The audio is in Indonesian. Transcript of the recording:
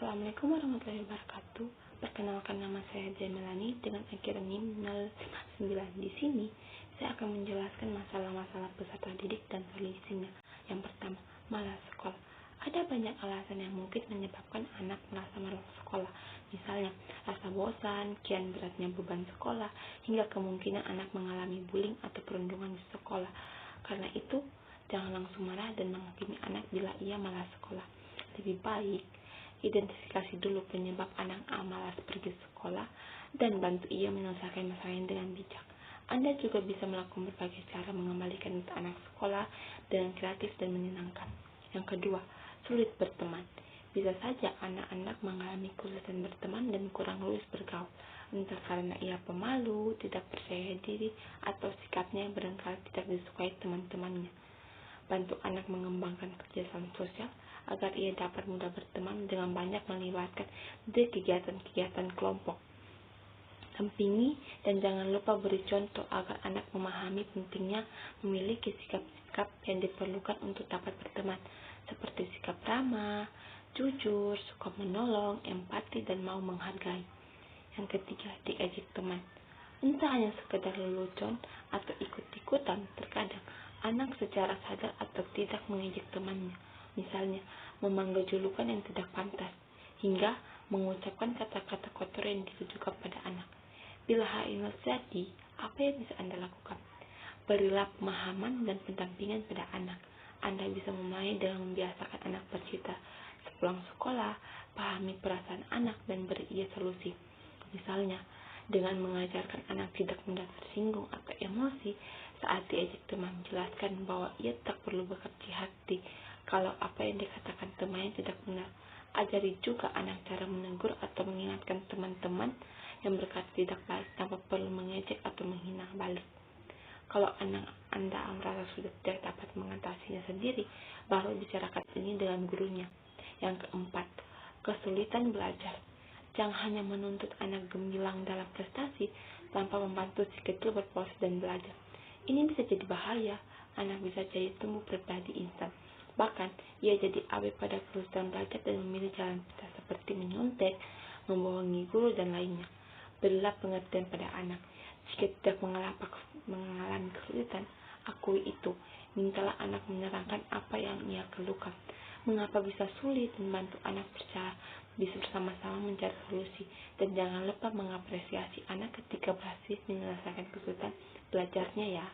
Assalamualaikum warahmatullahi wabarakatuh. Perkenalkan, nama saya Jamelani dengan akronim 059. Di sini saya akan menjelaskan masalah-masalah peserta didik dan solusinya. Yang pertama, malas sekolah. Ada banyak alasan yang mungkin menyebabkan anak merasa malas sekolah. Misalnya, rasa bosan, kian beratnya beban sekolah, hingga kemungkinan anak mengalami bullying atau perundungan di sekolah. Karena itu, jangan langsung marah dan menghakimi anak bila ia malas sekolah. Lebih baik identifikasi dulu penyebab anak malas pergi sekolah dan bantu ia menyelesaikan masalahnya dengan bijak. Anda juga bisa melakukan berbagai cara mengembalikan anak sekolah dengan kreatif dan menyenangkan. Yang kedua, sulit berteman. Bisa saja anak-anak mengalami kesulitan berteman dan kurang luwes bergaul, entah karena ia pemalu, tidak percaya diri, atau sikapnya yang barangkali tidak disukai teman-temannya. Bantu anak mengembangkan kerjasama sosial agar ia dapat mudah berteman dengan banyak melibatkan di kegiatan-kegiatan kelompok. Dampingi dan jangan lupa beri contoh agar anak memahami pentingnya memiliki sikap-sikap yang diperlukan untuk dapat berteman, seperti sikap ramah, jujur, suka menolong, empati, dan mau menghargai. Yang ketiga, diajak teman. Entah hanya sekedar lelucon atau ikut-ikutan, terkadang anak secara sadar atau tidak mengejek temannya. Misalnya, memanggil julukan yang tidak pantas, hingga mengucapkan kata-kata kotor yang ditujukan pada anak. Bila hal ini terjadi, apa yang bisa Anda lakukan? Berilah pemahaman dan pendampingan pada anak. Anda bisa mulai dengan membiasakan anak bercerita. Sepulang sekolah, pahami perasaan anak dan beri ia solusi. Misalnya, dengan mengajarkan anak tidak mudah tersinggung atau emosi saat diajak teman, jelaskan bahwa ia tak perlu berkecil hati kalau apa yang dikatakan temannya tidak benar. Ajari juga anak cara menegur atau mengingatkan teman-teman yang berkata tidak baik tanpa perlu mengejek atau menghina balik. Kalau anak Anda merasa sudah tidak dapat mengatasinya sendiri, baru bicarakan ini dengan gurunya. Yang keempat, kesulitan belajar. Jangan hanya menuntut anak gemilang dalam prestasi tanpa membantu si kecil berproses dan belajar. Ini bisa jadi bahaya. Anak bisa jadi tumbuh pribadi instan. Bahkan, ia jadi abai pada kesulitan belajar dan memilih jalan pintas seperti menyontek, membohongi guru, dan lainnya. Berilah pengertian pada anak. Jika tidak mengalami kesulitan, akui itu. Mintalah anak menerangkan apa yang ia keluhkan. Mengapa bisa sulit, dan bantu anak bisa bersama-sama mencari solusi. Dan jangan lupa mengapresiasi anak ketika berhasil menyelesaikan kesulitan belajarnya ya.